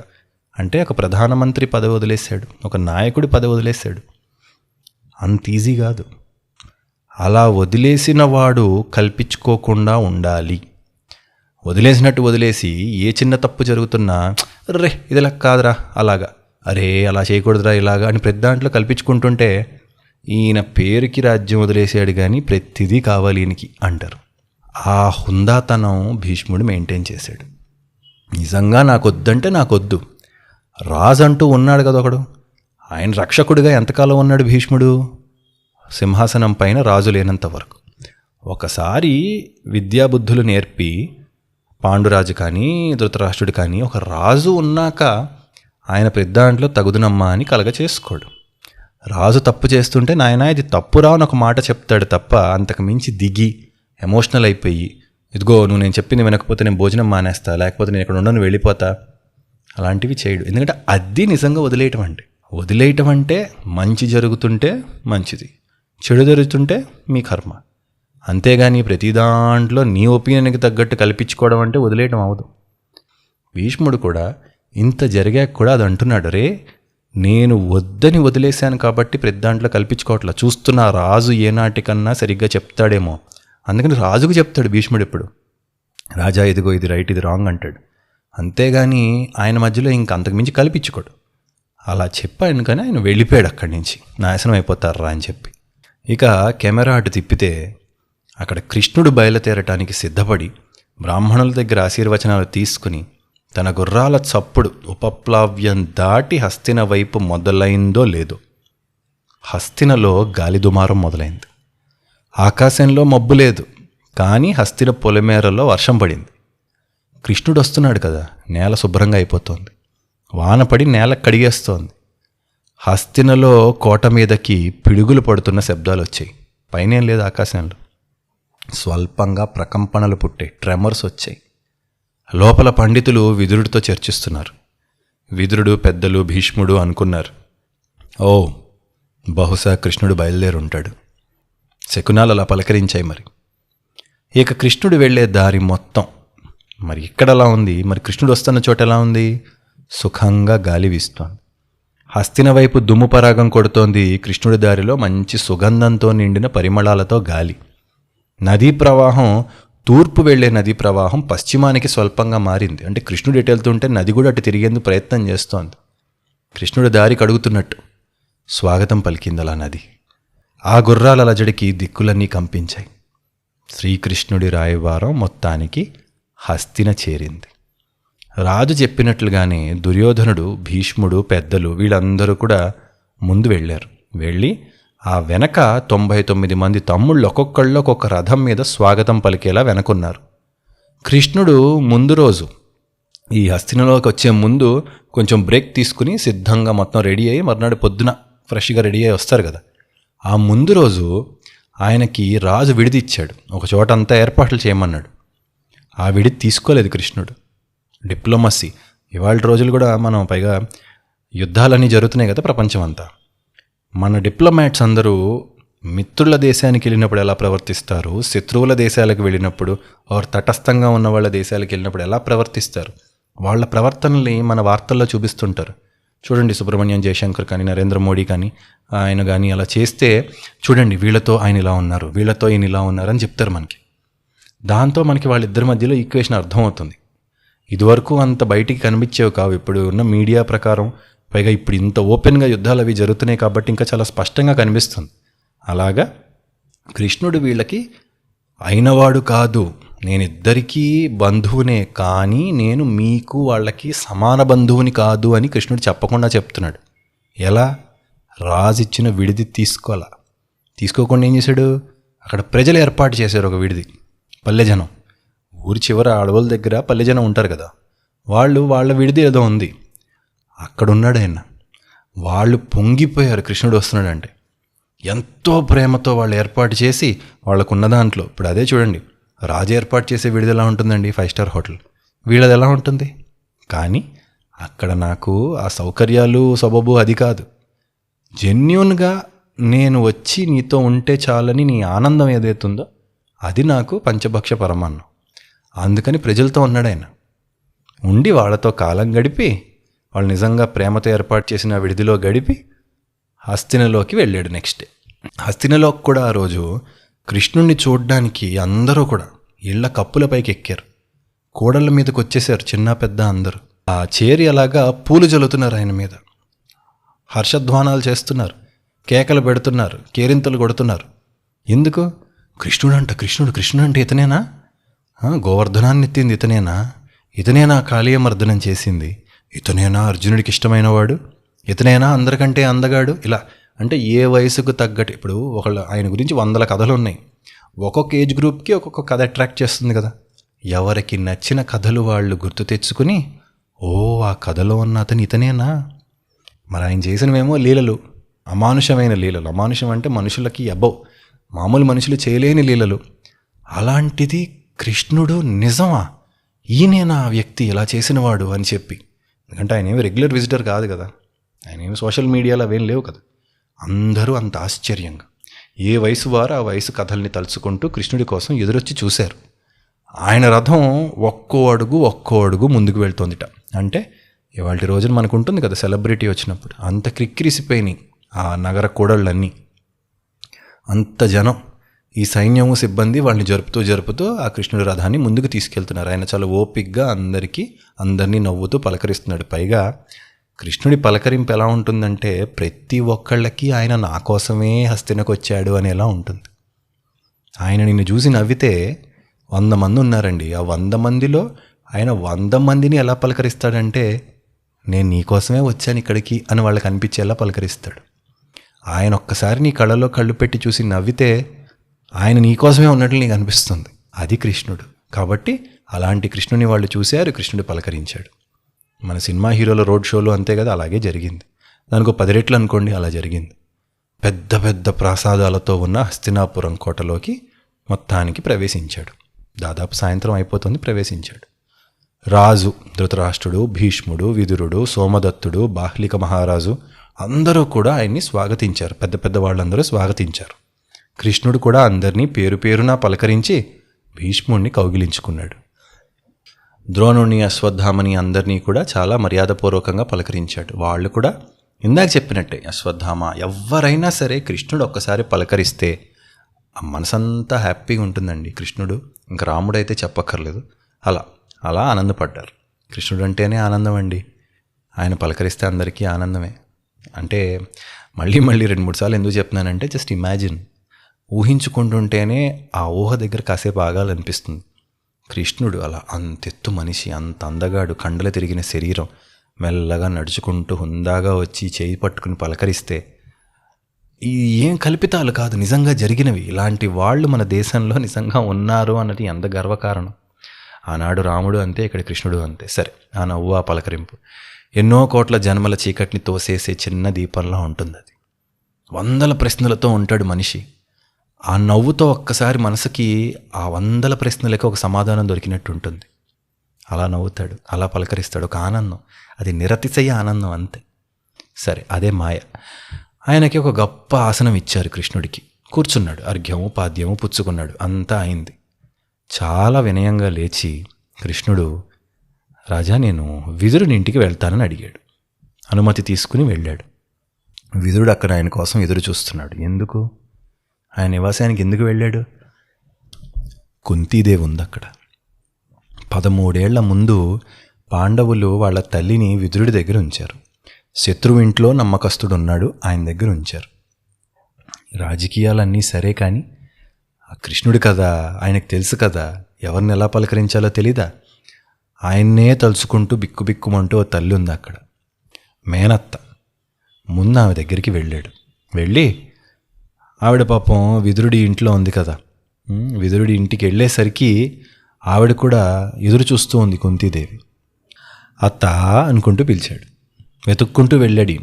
అంటే ఒక ప్రధానమంత్రి పదవి వదిలేశాడు, ఒక నాయకుడి పదవి వదిలేశాడు. అంత ఈజీ కాదు. అలా వదిలేసిన వాడు కల్పించుకోకుండా ఉండాలి. వదిలేసినట్టు వదిలేసి ఏ చిన్న తప్పు జరుగుతున్నా రే ఇది ఇలా కాదురా, అలాగా, అరే అలా చేయకూడదురా, ఇలాగా అని ప్రతి దాంట్లో కల్పించుకుంటుంటే ఈయన పేరుకి రాజ్యం వదిలేసాడు కానీ ప్రతిదీ కావాలి ఈయనకి అంటారు. ఆ హుందాతనం భీష్ముడు మెయింటైన్ చేశాడు. నిజంగా నాకొద్దంటే నాకొద్దు. రాజు అంటూ ఉన్నాడు కదా ఒకడు, ఆయన రక్షకుడిగా ఎంతకాలం ఉన్నాడు భీష్ముడు? సింహాసనం పైన రాజు లేనంత వరకు. ఒకసారి విద్యాబుద్ధులు నేర్పి పాండురాజు కానీ ధృతరాష్ట్రుడు కానీ ఒక రాజు ఉన్నాక ఆయన పెద్దాంట్లో తగుదునమ్మా అని కలగ చేసుకోడు. రాజు తప్పు చేస్తుంటే నాయన ఇది తప్పురా అని ఒక మాట చెప్తాడు తప్ప అంతకు మించి దిగి ఎమోషనల్ అయిపోయి ఇదిగో నువ్వు నేను చెప్పింది వినకపోతే నేను భోజనం మానేస్తా, లేకపోతే నేను ఇక్కడ ఉండను వెళ్ళిపోతా, అలాంటివి చేయడు. ఎందుకంటే అది నిజంగా వదిలేయటం అంటే మంచి జరుగుతుంటే మంచిది, చెడు జరుగుతుంటే మీ కర్మ. అంతేగాని ప్రతి దాంట్లో నీ ఒపీనియన్కి తగ్గట్టు కల్పించుకోవడం అంటే వదిలేయటం అవ్వదు. భీష్ముడు కూడా ఇంత జరిగాక కూడా అది అంటున్నాడు, రే నేను వద్దని వదిలేశాను కాబట్టి ప్రతి దాంట్లో కల్పించుకోవట్లా, చూస్తున్నా రాజు ఏనాటికన్నా సరిగ్గా చెప్తాడేమో, అందుకని రాజుకు చెప్తాడు భీష్ముడు ఎప్పుడు, రాజా ఇదిగో ఇది రైట్ ఇది రాంగ్ అంటాడు. అంతేగాని ఆయన మధ్యలో ఇంక అంతకుమించి కల్పించుకోడు. అలా చెప్పాను కానీ ఆయన వెళ్ళిపోయాడు అక్కడి నుంచి, నాశనం అయిపోతారా అని చెప్పి. ఇక కెమెరా అటు తిప్పితే అక్కడ కృష్ణుడు బయలుదేరటానికి సిద్ధపడి బ్రాహ్మణుల దగ్గర ఆశీర్వచనాలు తీసుకుని తన గుర్రాల చప్పుడు ఉపప్లావ్యం దాటి హస్తిన వైపు మొదలైందో లేదో, హస్తినలో గాలి దుమారం మొదలైంది. ఆకాశంలో మబ్బు లేదు, కానీ హస్తిన పొలిమేరలో వర్షం పడింది. కృష్ణుడు వస్తున్నాడు కదా, నేల శుభ్రంగా అయిపోతుంది, వానపడి నేల కడిగేస్తోంది. హస్తినలో కోట మీదకి పిడుగులు పడుతున్న శబ్దాలు వచ్చాయి. పైనేం లేదు ఆకాశంలో, స్వల్పంగా ప్రకంపనలు పుట్టే ట్రెమర్స్ వచ్చాయి. లోపల పండితులు విదురుడితో చర్చిస్తున్నారు. విదురుడు పెద్దలు భీష్ముడు అనుకున్నారు, ఓ బహుశా కృష్ణుడు బయలుదేరుంటాడు. శకునాలు అలా పలకరించాయి. మరి ఇక కృష్ణుడు వెళ్ళే దారి మొత్తం మరి ఇక్కడలా ఉంది, మరి కృష్ణుడు వస్తున్న చోట ఎలా ఉంది? సుఖంగా గాలి వీస్తోంది. హస్తిన వైపు దుమ్ము పరాగం కొడుతోంది. కృష్ణుడి దారిలో మంచి సుగంధంతో నిండిన పరిమళాలతో గాలి. నదీ ప్రవాహం, తూర్పు వెళ్లే నదీ ప్రవాహం పశ్చిమానికి స్వల్పంగా మారింది. అంటే కృష్ణుడు ఎటు వెళ్తుంటే నది కూడా అటు తిరిగేందుకు ప్రయత్నం చేస్తోంది. కృష్ణుడు దారి కడుగుతున్నట్టు స్వాగతం పలికింది అలా నది. ఆ గుర్రాల అలజడికి దిక్కులన్నీ కంపించాయి. శ్రీకృష్ణుడి రాయవారం మొత్తానికి హస్తిన చేరింది. రాజు చెప్పినట్లుగానే దుర్యోధనుడు, భీష్ముడు, పెద్దలు వీళ్ళందరూ కూడా ముందు వెళ్ళారు. వెళ్ళి ఆ వెనక 99 మంది తమ్ముళ్ళు ఒక్కొక్కళ్ళు ఒక్కొక్క రథం మీద స్వాగతం పలికేలా వెనకున్నారు. కృష్ణుడు ముందు రోజు ఈ హస్తినలోకి వచ్చే ముందు కొంచెం బ్రేక్ తీసుకుని సిద్ధంగా మొత్తం రెడీ అయ్యి మర్నాడు పొద్దున ఫ్రెష్గా రెడీ అయ్యి వస్తారు కదా. ఆ ముందు రోజు ఆయనకి రాజు విడిది ఇచ్చాడు, ఒక చోట అంతా ఏర్పాట్లు చేయమన్నాడు. ఆ విడిది తీసుకోలేదు కృష్ణుడు. డిప్లొమసీ ఇవాళ రోజులు కూడా మనం పైగా యుద్ధాలన్నీ జరుగుతున్నాయి కదా ప్రపంచం అంతా. మన డిప్లొమాట్స్ అందరూ మిత్రుల దేశానికి వెళ్ళినప్పుడు ఎలా ప్రవర్తిస్తారు, శత్రువుల దేశాలకు వెళ్ళినప్పుడు వారు తటస్థంగా ఉన్న వాళ్ళ దేశాలకు వెళ్ళినప్పుడు ఎలా ప్రవర్తిస్తారు, వాళ్ళ ప్రవర్తనల్ని మన వార్తల్లో చూపిస్తుంటారు. చూడండి, సుబ్రహ్మణ్యం జయశంకర్ కానీ నరేంద్ర మోడీ కానీ ఆయన కానీ అలా చేస్తే చూడండి వీళ్ళతో ఆయన ఇలా ఉన్నారు, వీళ్ళతో ఈయన ఇలా ఉన్నారు అని చెప్తారు మనకి. దాంతో మనకి వాళ్ళిద్దరి మధ్యలో ఈక్వేషన్ అర్థమవుతుంది. ఇదివరకు అంత బయటికి కనిపించేవి కావు. ఇప్పుడు ఉన్న మీడియా ప్రకారం పైగా ఇప్పుడు ఇంత ఓపెన్గా యుద్ధాలు అవి జరుగుతున్నాయి కాబట్టి ఇంకా చాలా స్పష్టంగా కనిపిస్తుంది. అలాగా కృష్ణుడు వీళ్ళకి అయినవాడు కాదు, నేనిద్దరికీ బంధువునే, కానీ నేను మీకు వాళ్ళకి సమాన బంధువుని కాదు అని కృష్ణుడు చెప్పకుండా చెప్తున్నాడు. ఎలా? రాజిచ్చిన విడిది తీసుకోకుండా ఏం చేశాడు? అక్కడ ప్రజలు ఏర్పాటు చేశారు ఒక విడిది, పల్లెజనం. ఊరి చివర అడవుల దగ్గర పల్లెజనం ఉంటారు కదా, వాళ్ళ విడిది ఏదో ఉంది, అక్కడున్నాడు ఆయన. వాళ్ళు పొంగిపోయారు కృష్ణుడు వస్తున్నాడంటే. ఎంతో ప్రేమతో వాళ్ళు ఏర్పాటు చేసి వాళ్ళకున్న దాంట్లో, ఇప్పుడు అదే చూడండి, రాజు ఏర్పాటు చేసే విడిది ఎలా ఉంటుందండి, 5 స్టార్ హోటల్, వీళ్ళది ఎలా ఉంటుంది? కానీ అక్కడ నాకు ఆ సౌకర్యాలు సబబు అది కాదు, జెన్యూన్గా నేను వచ్చి నీతో ఉంటే చాలని నీ ఆనందం ఏదైతుందో అది నాకు పంచభక్ష పరమాన్నం. అందుకని ప్రజలతో ఉన్నాడు ఆయన. ఉండి వాళ్ళతో కాలం గడిపి, వాళ్ళు నిజంగా ప్రేమతో ఏర్పాటు చేసిన విడిదిలో గడిపి హస్తినలోకి వెళ్ళాడు. నెక్స్ట్ డే హస్తినలోకి కూడా ఆ రోజు కృష్ణుణ్ణి చూడ్డానికి అందరూ కూడా ఇళ్ల కప్పులపైకి ఎక్కారు, కోడళ్ళ మీదకి వచ్చేసారు, చిన్న పెద్ద అందరూ. ఆ చేరి అలాగా పూలు జల్లుతున్నారు ఆయన మీద, హర్షధ్వానాలు చేస్తున్నారు, కేకలు పెడుతున్నారు, కేరింతలు కొడుతున్నారు. ఎందుకు? కృష్ణుడు అంటే ఇతనేనా? గోవర్ధనాన్ని ఎత్తింది ఇతనేనా కాళీయమర్దనం చేసింది? ఇతనేనా అర్జునుడికి ఇష్టమైన వాడు? ఇతనేనా అందరికంటే అందగాడు? ఇలా అంటే ఏ వయసుకు తగ్గట్టు, ఇప్పుడు ఆయన గురించి 100 కథలు ఉన్నాయి, ఒక్కొక్క ఏజ్ గ్రూప్కి ఒక్కొక్క కథ అట్రాక్ట్ చేస్తుంది కదా. ఎవరికి నచ్చిన కథలు వాళ్ళు గుర్తు తెచ్చుకుని, ఓ ఆ కథలో ఉన్న అతను ఇతనేనా? మరి ఆయన చేసినవేమో లీలలు, అమానుషమైన లీలలు. అమానుషం అంటే మనుషులకి మామూలు మనుషులు చేయలేని లీలలు. అలాంటిది కృష్ణుడు నిజమా? ఈయనేనా ఆ వ్యక్తి ఇలా చేసినవాడు అని చెప్పి. ఎందుకంటే ఆయన ఏమి రెగ్యులర్ విజిటర్ కాదు కదా, ఆయన ఏమి సోషల్ మీడియాలో అవేం లేవు కదా. అందరూ అంత ఆశ్చర్యంగా ఏ వయసు వారు ఆ వయసు కథల్ని తలుచుకుంటూ కృష్ణుడి కోసం ఎదురొచ్చి చూశారు. ఆయన రథం ఒక్కో అడుగు ముందుకు వెళ్తోందిట. అంటే ఇవాళ రోజున మనకు ఉంటుంది కదా, సెలబ్రిటీ వచ్చినప్పుడు అంత క్రిక్కిరిసిపోయినాయి ఆ నగర కూడళ్ళన్నీ, అంత జనం. ఈ సైన్యము సిబ్బంది వాళ్ళని జరుపుతూ ఆ కృష్ణుడి రథాన్ని ముందుకు తీసుకెళ్తున్నారు. ఆయన చాలా ఓపిక్గా అందరినీ నవ్వుతూ పలకరిస్తున్నాడు. పైగా కృష్ణుడి పలకరింపు ఎలా ఉంటుందంటే, ప్రతి ఒక్కళ్ళకి ఆయన నా కోసమే హస్తినకు వచ్చాడు అనేలా ఉంటుంది. ఆయన నిన్ను చూసి నవ్వితే 100 మంది ఉన్నారండి, ఆ 100 మందిలో ఆయన 100 మందిని ఎలా పలకరిస్తాడంటే, నేను నీకోసమే వచ్చాను ఇక్కడికి అని వాళ్ళకి అనిపించేలా పలకరిస్తాడు. ఆయన ఒక్కసారి నీ కళ్ళలో కళ్ళు పెట్టి చూసి నవ్వితే ఆయన నీకోసమే ఉన్నట్లు నీకు అనిపిస్తుంది. అది కృష్ణుడు. కాబట్టి అలాంటి కృష్ణుని వాళ్ళు చూశారు, కృష్ణుడు పలకరించాడు. మన సినిమా హీరోల రోడ్ షోలు అంతే కదా, అలాగే జరిగింది. దానికి 10 రెట్లు అనుకోండి, అలా జరిగింది. పెద్ద పెద్ద ప్రాసాదాలతో ఉన్న హస్తినాపురం కోటలోకి మొత్తానికి ప్రవేశించాడు. దాదాపు సాయంత్రం అయిపోతుంది, ప్రవేశించాడు. రాజు ధృతరాష్ట్రుడు, భీష్ముడు, విదురుడు, సోమదత్తుడు, బాహ్లిక మహారాజు అందరూ కూడా ఆయన్ని స్వాగతించారు. పెద్ద పెద్ద వాళ్ళందరూ స్వాగతించారు. కృష్ణుడు కూడా అందరినీ పేరు పేరున పలకరించి భీష్ముడిని కౌగిలించుకున్నాడు. ద్రోణుని, అశ్వత్థామని అందరినీ కూడా చాలా మర్యాదపూర్వకంగా పలకరించాడు. వాళ్ళు కూడా ఇందాక చెప్పినట్టే, అశ్వత్థామ ఎవరైనా సరే కృష్ణుడు ఒక్కసారి పలకరిస్తే ఆ మనసంతా హ్యాపీగా ఉంటుందండి. కృష్ణుడు ఇంకా రాముడైతే చెప్పక్కర్లేదు. అలా ఆనందపడ్డారు. కృష్ణుడు అంటేనే ఆనందం అండి, ఆయన పలకరిస్తే అందరికీ ఆనందమే. అంటే మళ్ళీ 2-3 సార్లు ఎందుకు చెప్తున్నానంటే, జస్ట్ ఇమాజిన్, ఊహించుకుంటుంటేనే ఆ ఊహ దగ్గర కాసేపు ఆగాలనిపిస్తుంది. కృష్ణుడు అలా అంతెత్తు మనిషి, అంత అందగాడు, కండలు తిరిగిన శరీరం, మెల్లగా నడుచుకుంటూ హుందాగా వచ్చి చేయి పట్టుకుని పలకరిస్తే, ఈ ఏం కల్పితాలు కాదు, నిజంగా జరిగినవి. ఇలాంటి వాళ్ళు మన దేశంలో నిజంగా ఉన్నారు అన్నది ఎంత గర్వకారణం. ఆనాడు రాముడు అంతే, ఇక్కడ కృష్ణుడు అంతే. సరే, ఆ నవ్వు, ఆ పలకరింపు ఎన్నో కోట్ల జన్మల చీకటిని తోసేసే చిన్న దీపంలా ఉంటుంది. అది 100 ప్రశ్నలతో ఉంటాడు మనిషి. ఆ నవ్వుతో ఒక్కసారి మనసుకి ఆ 100 ప్రశ్నలకి ఒక సమాధానం దొరికినట్టు ఉంటుంది. అలా నవ్వుతాడు, అలా పలకరిస్తాడు. ఒక ఆనందం, అది నిరతిశయ ఆనందం అంతే. సరే, అదే మాయ. ఆయనకి ఒక గొప్ప ఆసనం ఇచ్చారు కృష్ణుడికి. కూర్చున్నాడు, అర్ఘ్యము పాద్యము పుచ్చుకున్నాడు, అంతా అయింది. చాలా వినయంగా లేచి కృష్ణుడు, రాజా నేను విదురుని ఇంటికి వెళ్తానని అడిగాడు. అనుమతి తీసుకుని వెళ్ళాడు. విదురుడు అక్కడ ఆయన కోసం ఎదురు చూస్తున్నాడు. ఎందుకు? ఆయన నివాసానికి ఎందుకు వెళ్ళాడు? కుంతీదేవి ఉంది అక్కడ. 13 ఏళ్ల ముందు పాండవులు వాళ్ళ తల్లిని విదురుడి దగ్గర ఉంచారు. శత్రువు ఇంట్లో నమ్మకస్తుడు ఉన్నాడు, ఆయన దగ్గర ఉంచారు. రాజకీయాలన్నీ సరే కానీ ఆ కృష్ణుడి కదా, ఆయనకు తెలుసు కదా ఎవరిని ఎలా పలకరించాలో తెలీదా. ఆయన్నే తలుచుకుంటూ బిక్కుబిక్కుమంటూ ఓ తల్లి ఉంది అక్కడ, మేనత్త. ముందు ఆమె దగ్గరికి వెళ్ళాడు. వెళ్ళి ఆవిడ పాపం విదురుడి ఇంట్లో ఉంది కదా, విదురుడి ఇంటికి వెళ్ళేసరికి ఆవిడ కూడా ఎదురు చూస్తూ ఉంది కుంతీదేవి. అత్త అనుకుంటూ పిలిచాడు. వెతుక్కుంటూ వెళ్ళాడు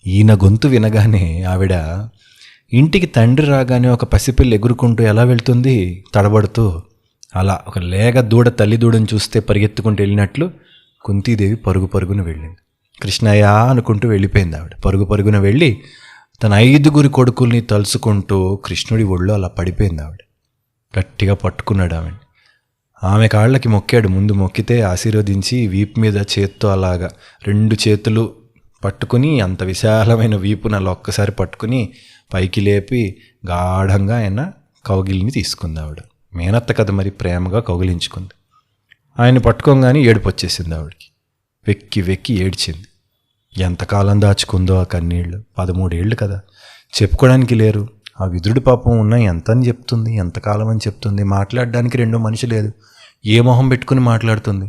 ఈయన గొంతు వినగానే ఆవిడ ఇంటికి తండ్రి రాగానే ఒక పసిపిల్ల ఎగురుకుంటూ ఎలా వెళ్తుంది తడబడుతూ, అలా ఒక లేగ దూడ తల్లి దూడని చూస్తే పరిగెత్తుకుంటూ వెళ్ళినట్లు కుంతీదేవి పరుగు పరుగున వెళ్ళింది. కృష్ణయ్య అనుకుంటూ వెళ్ళిపోయింది ఆవిడ. పరుగు పరుగున వెళ్ళి తన 5 కొడుకుల్ని తలుచుకుంటూ కృష్ణుడి ఒళ్ళో అలా పడిపోయింది ఆవిడ. గట్టిగా పట్టుకున్నాడు ఆవిడ. ఆమె కాళ్ళకి మొక్కాడు. ముందు మొక్కితే ఆశీర్వదించి వీపు మీద చేత్తో అలాగా 2 చేతులు పట్టుకుని అంత విశాలమైన వీపును అలా ఒక్కసారి పట్టుకుని పైకి లేపి గాఢంగా ఆయన కౌగిలిని తీసుకుంది ఆవిడ. మేనత్త కదా మరి, ప్రేమగా కౌగిలించుకుంది. ఆయన పట్టుకోగానే ఏడుపు వచ్చేసింది ఆవిడకి. వెక్కి వెక్కి ఏడ్చింది. ఎంతకాలం దాచుకుందో ఆ కన్నీళ్ళు. 13 ఏళ్ళు కదా, చెప్పుకోవడానికి లేరు. ఆ విదురుడి పాపం ఉన్నా ఎంత అని చెప్తుంది, ఎంతకాలం అని చెప్తుంది. మాట్లాడడానికి 2 మనిషి లేదు. ఏ మొహం పెట్టుకుని మాట్లాడుతుంది.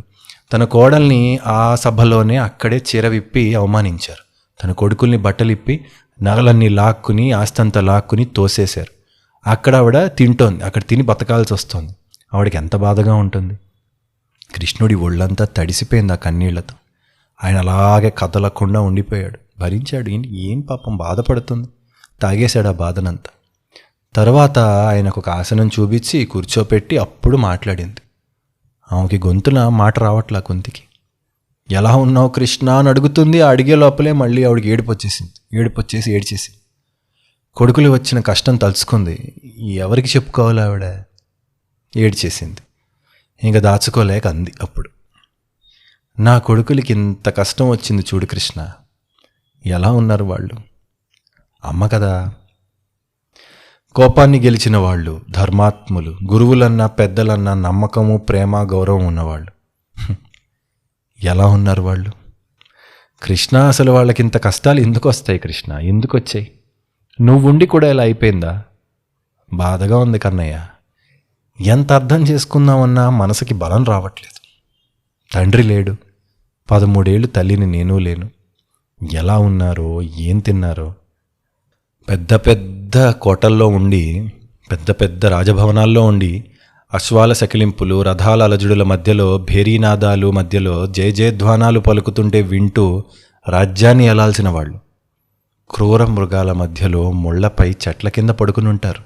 తన కోడల్ని ఆ సభలోనే అక్కడే చీర విప్పి అవమానించారు. తన కొడుకుల్ని బట్టలిప్పి నగలన్నీ లాక్కుని ఆస్తంతా లాక్కుని తోసేశారు. అక్కడ ఆవిడ తింటోంది. అక్కడ తిని బతకాల్సి వస్తుంది. ఆవిడకి ఎంత బాధగా ఉంటుంది. కృష్ణుడి ఒళ్ళంతా తడిసిపోయింది ఆ కన్నీళ్లతో. ఆయన అలాగే కదలకుండా ఉండిపోయాడు. భరించాడు. ఏం పాపం బాధపడుతుంది. తాగేశాడు ఆ బాధనంతా. తర్వాత ఆయనకు ఒక ఆసనం చూపించి కూర్చోపెట్టి అప్పుడు మాట్లాడింది. ఆమెకి గొంతున మాట రావట్లా కుంతికి. ఎలా ఉన్నావు కృష్ణ అని అడుగుతుంది. అడిగే లోపలే మళ్ళీ ఆవిడకి ఏడుపొచ్చేసి ఏడ్చేసింది. కొడుకులు వచ్చిన కష్టం తలుచుకుంది. ఎవరికి చెప్పుకోవాలి ఆవిడ? ఏడ్చేసింది. ఇంకా దాచుకోలేక అంది అప్పుడు, నా కొడుకులకి ఇంత కష్టం వచ్చింది చూడు కృష్ణ, ఎలా ఉన్నారు వాళ్ళు? అమ్మ కదా, కోపాన్ని గెలిచిన వాళ్ళు, ధర్మాత్ములు, గురువులన్నా పెద్దలన్నా నమ్మకము ప్రేమ గౌరవం ఉన్నవాళ్ళు. ఎలా ఉన్నారు వాళ్ళు? కృష్ణ, అసలు వాళ్ళకి ఇంత కష్టాలు ఎందుకు వస్తాయి కృష్ణ? ఎందుకు వచ్చాయి? నువ్వుండి కూడా ఇలా అయిపోయిందా? బాధగా ఉంది కన్నయ్య. ఎంత అర్థం చేసుకుందామన్నా మనసుకి బలం రావట్లేదు. తండ్రి లేడు, 13 ఏళ్ళు తల్లిని నేను లేను. ఎలా ఉన్నారో, ఏం తిన్నారో. పెద్ద పెద్ద కోటల్లో ఉండి, పెద్ద పెద్ద రాజభవనాల్లో ఉండి, అశ్వాల సకిలింపులు, రథాల అలజడుల మధ్యలో, భేరీనాదాలు మధ్యలో జయ జయధ్వానాలు పలుకుతుంటే వింటూ రాజ్యాన్ని ఏలాల్సిన వాళ్ళు క్రూర మృగాల మధ్యలో ముళ్లపై చెట్ల కింద పడుకునుంటారు.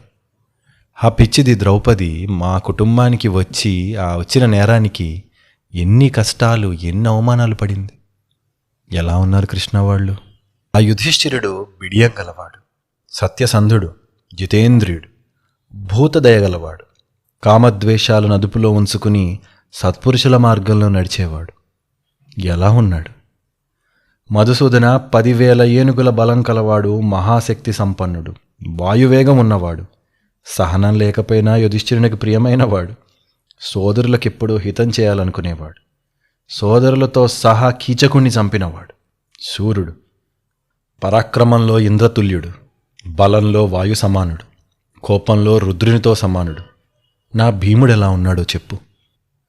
ఆ పిచ్చిది ద్రౌపది మా కుటుంబానికి వచ్చి ఆ వచ్చిన నేరానికి ఎన్ని కష్టాలు, ఎన్ని అవమానాలు పడింది. ఎలా ఉన్నారు కృష్ణ వాళ్ళు? ఆ యుధిష్ఠిరుడు బిడియం గలవాడు, సత్యసంధుడు, జితేంద్రియుడు, భూతదయగలవాడు, కామద్వేషాలను అదుపులో ఉంచుకుని సత్పురుషుల మార్గంలో నడిచేవాడు. ఎలా ఉన్నాడు? మధుసూదన 10,000 ఏనుగుల బలం కలవాడు, మహాశక్తి సంపన్నుడు, వాయువేగం ఉన్నవాడు, సహనం లేకపోయినా యుధిష్ఠిరునికి ప్రియమైనవాడు, సోదరులకెప్పుడూ హితం చేయాలనుకునేవాడు, సోదరులతో సహా కీచకుణ్ణి చంపినవాడు, శూరుడు, పరాక్రమంలో ఇంద్రతుల్యుడు, బలంలో వాయు సమానుడు, కోపంలో రుద్రునితో సమానుడు. నా భీముడు ఎలా ఉన్నాడో చెప్పు.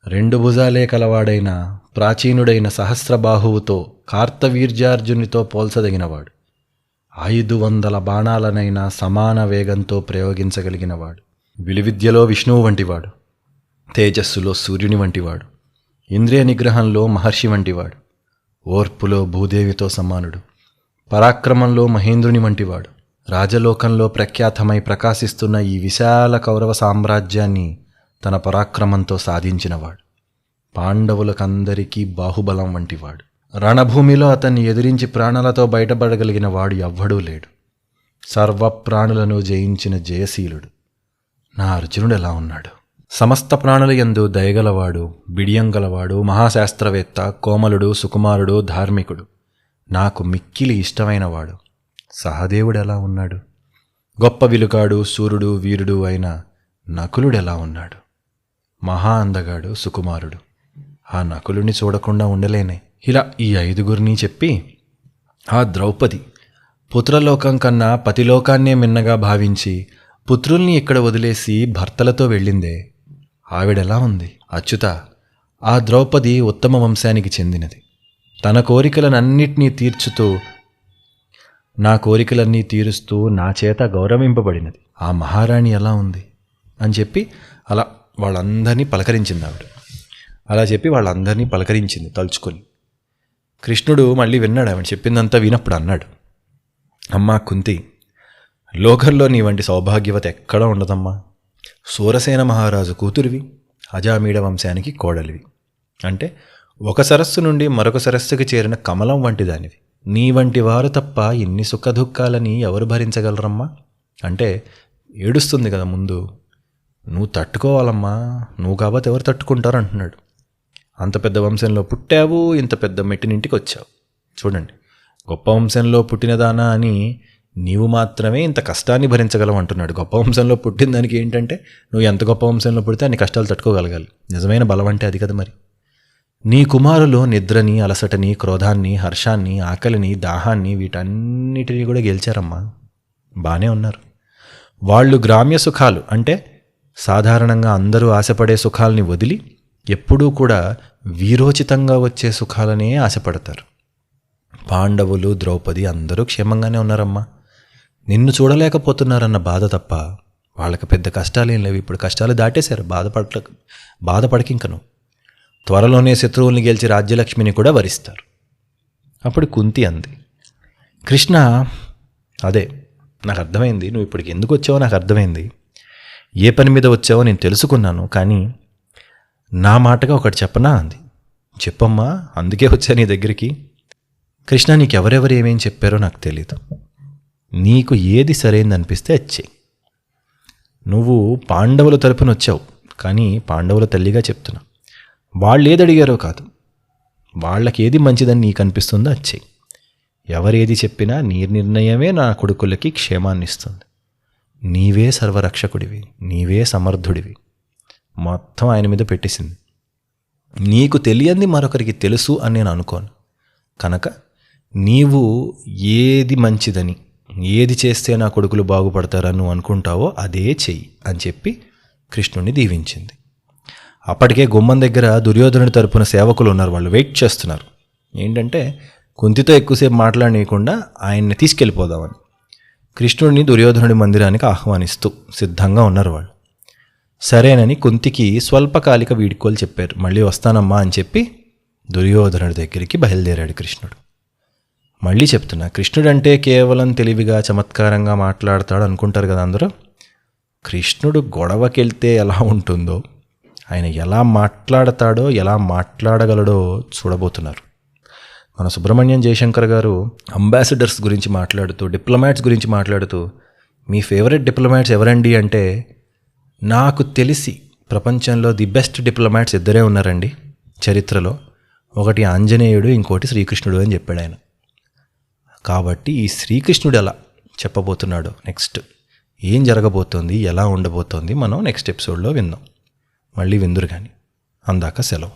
2 భుజాలే కలవాడైన ప్రాచీనుడైన సహస్రబాహువుతో కార్తవీర్యార్జునితో పోల్చదగినవాడు, 500 బాణాలనైనా సమాన వేగంతో ప్రయోగించగలిగినవాడు, విలువిద్యలో విష్ణువు వంటివాడు, తేజస్సులో సూర్యుని వంటివాడు, ఇంద్రియ నిగ్రహంలో మహర్షి వంటివాడు, ఓర్పులో భూదేవితో సమానుడు, పరాక్రమంలో మహేంద్రుని వంటివాడు, రాజలోకంలో ప్రఖ్యాతమై ప్రకాశిస్తున్న ఈ విశాల కౌరవ సామ్రాజ్యాన్ని తన పరాక్రమంతో సాధించినవాడు, పాండవులకందరికీ బాహుబలం వంటివాడు, రణభూమిలో అతన్ని ఎదిరించి ప్రాణాలతో బయటపడగలిగిన వాడు ఎవ్వడూ లేడు, సర్వప్రాణులను జయించిన జయశీలుడు. నా అర్జునుడు ఎలా ఉన్నాడు? సమస్త ప్రాణుల యందు దయగలవాడు, బిడియం గలవాడు, మహాశాస్త్రవేత్త, కోమలుడు, సుకుమారుడు, ధార్మికుడు, నాకు మిక్కిలి ఇష్టమైనవాడు. సహదేవుడు ఎలా ఉన్నాడు? గొప్ప విలుకాడు, సూర్యుడు, వీరుడు అయిన నకులుడు ఎలా ఉన్నాడు? మహా అందగాడు, సుకుమారుడు. ఆ నకులుని చూడకుండా ఉండలేనే. ఇలా ఈ 5గురిని చెప్పి ఆ ద్రౌపది పుత్రలోకం కన్నా పతిలోకాన్నే మిన్నగా భావించి పుత్రుల్ని ఇక్కడ వదిలేసి భర్తలతో వెళ్ళిందే, ఆవిడెలా ఉంది? అచ్యుత, ఆ ద్రౌపది ఉత్తమ వంశానికి చెందినది. తన కోరికలనన్నిటినీ తీర్చుతూ, నా కోరికలన్నీ తీరుస్తూ నా చేత గౌరవింపబడినది. ఆ మహారాణి ఎలా ఉంది అని చెప్పి అలా వాళ్ళందరినీ పలకరించింది ఆవిడ. అలా చెప్పి వాళ్ళందరినీ పలకరించింది తలుచుకొని. కృష్ణుడు మళ్ళీ విన్నాడు, ఆవిడ చెప్పిందంతా వినప్పుడు అన్నాడు, అమ్మా కుంతి, లోకంలో నీ వంటి సౌభాగ్యవత ఎక్కడా ఉండదమ్మా. సూరసేన మహారాజు కూతురివి, అజామీడ వంశానికి కోడలివి. అంటే ఒక సరస్సు నుండి మరొక సరస్సుకి చేరిన కమలం వంటి దానివి. నీ వంటి వారు తప్ప ఇన్ని సుఖదుఖాలని ఎవరు భరించగలరమ్మా? అంటే ఏడుస్తుంది కదా ముందు. నువ్వు తట్టుకోవాలమ్మా, నువ్వు కాబట్టి ఎవరు తట్టుకుంటారు అంటున్నాడు. అంత పెద్ద వంశంలో పుట్టావు, ఇంత పెద్ద మెట్టినింటికి వచ్చావు. చూడండి, గొప్ప వంశంలో పుట్టినదానా అని నీవు మాత్రమే ఇంత కష్టాన్ని భరించగలవు అంటున్నాడు. గొప్ప వంశంలో పుట్టిన దానికి ఏంటంటే నువ్వు ఎంత గొప్ప వంశంలో పుడితే అన్ని కష్టాలు తట్టుకోగలగాలి. నిజమైన బలం అంటే అది కదా మరి. నీ కుమారులు నిద్రని, అలసటని, క్రోధాన్ని, హర్షాన్ని, ఆకలిని, దాహాన్ని వీటన్నిటినీ కూడా గెలిచారమ్మా. బాగానే ఉన్నారు. వాళ్ళు గ్రామ్య సుఖాలు అంటే సాధారణంగా అందరూ ఆశపడే సుఖాలని వదిలి ఎప్పుడూ కూడా వీరోచితంగా వచ్చే సుఖాలనే ఆశపడతారు. పాండవులు, ద్రౌపది అందరూ క్షేమంగానే ఉన్నారమ్మా. నిన్ను చూడలేకపోతున్నారన్న బాధ తప్ప వాళ్ళకి పెద్ద కష్టాలేం లేవు. ఇప్పుడు కష్టాలు దాటేశారు, బాధపడకింకను. త్వరలోనే శత్రువుల్ని గెలిచి రాజ్యలక్ష్మిని కూడా వరిస్తారు. అప్పుడు కుంతి అంది, కృష్ణ, అదే నాకు అర్థమైంది, నువ్వు ఇప్పటికి ఎందుకు వచ్చావో నాకు అర్థమైంది, ఏ పని మీద వచ్చావో నేను తెలుసుకున్నాను. కానీ నా మాటగా ఒకటి చెప్పనా అంది. చెప్పమ్మా, అందుకే వచ్చా నీ దగ్గరికి. కృష్ణ, నీకెవరెవరు ఏమేం చెప్పారో నాకు తెలీదు. నీకు ఏది సరైంది అనిపిస్తే వచ్చేయి. నువ్వు పాండవుల తరపున వచ్చావు, కానీ పాండవుల తల్లిగా చెప్తున్నా. వాళ్ళు ఏది అడిగారో కాదు, వాళ్ళకి ఏది మంచిదని నీకు అనిపిస్తుందో వచ్చేయి. ఎవరేది చెప్పినా నీ నిర్ణయమే నా కొడుకులకి క్షేమాన్ని ఇస్తుంది. నీవే సర్వరక్షకుడివి, నీవే సమర్థుడివి. మొత్తం ఆయన మీద పెట్టేసింది. నీకు తెలియంది మరొకరికి తెలుసు అని నేను అనుకోను. కనుక నీవు ఏది మంచిదని, ఏది చేస్తే నా కొడుకులు బాగుపడతారని నువ్వు అనుకుంటావో అదే చెయ్యి అని చెప్పి కృష్ణుడిని దీవించింది. అప్పటికే గుమ్మం దగ్గర దుర్యోధనుడి తరపున సేవకులు ఉన్నారు. వాళ్ళు వెయిట్ చేస్తున్నారు. ఏంటంటే కుంతితో ఎక్కువసేపు మాట్లాడనీయకుండా ఆయన్ని తీసుకెళ్ళిపోదామని. కృష్ణుడిని దుర్యోధనుడి మందిరానికి ఆహ్వానిస్తూ సిద్ధంగా ఉన్నారు వాళ్ళు. సరేనని కుంతికి స్వల్పకాలిక వీడ్కోలు చెప్పారు. మళ్ళీ వస్తానమ్మా అని చెప్పి దుర్యోధనుడి దగ్గరికి బయలుదేరాడు కృష్ణుడు. మళ్ళీ చెప్తున్నా, కృష్ణుడు అంటే కేవలం తెలివిగా చమత్కారంగా మాట్లాడతాడు అనుకుంటారు కదా అందరూ. కృష్ణుడు గొడవకెళ్తే ఎలా ఉంటుందో, ఆయన ఎలా మాట్లాడతాడో, ఎలా మాట్లాడగలడో చూడబోతున్నారు. మన సుబ్రహ్మణ్యం జయశంకర్ గారు అంబాసిడర్స్ గురించి మాట్లాడుతూ, డిప్లొమాట్స్ గురించి మాట్లాడుతూ, మీ ఫేవరెట్ డిప్లొమాట్స్ ఎవరండి అంటే, నాకు తెలిసి ప్రపంచంలో ది బెస్ట్ డిప్లొమాట్స్ ఇద్దరే ఉన్నారండి చరిత్రలో. ఒకటి ఆంజనేయుడు, ఇంకోటి శ్రీకృష్ణుడు అని చెప్పాడు ఆయన. కాబట్టి ఈ శ్రీకృష్ణుడు ఎలా చెప్పబోతున్నాడో, నెక్స్ట్ ఏం జరగబోతోంది, ఎలా ఉండబోతోంది, మనం నెక్స్ట్ ఎపిసోడ్లో విందాం. మళ్ళీ విందురు కానీ అందాక సెలవు.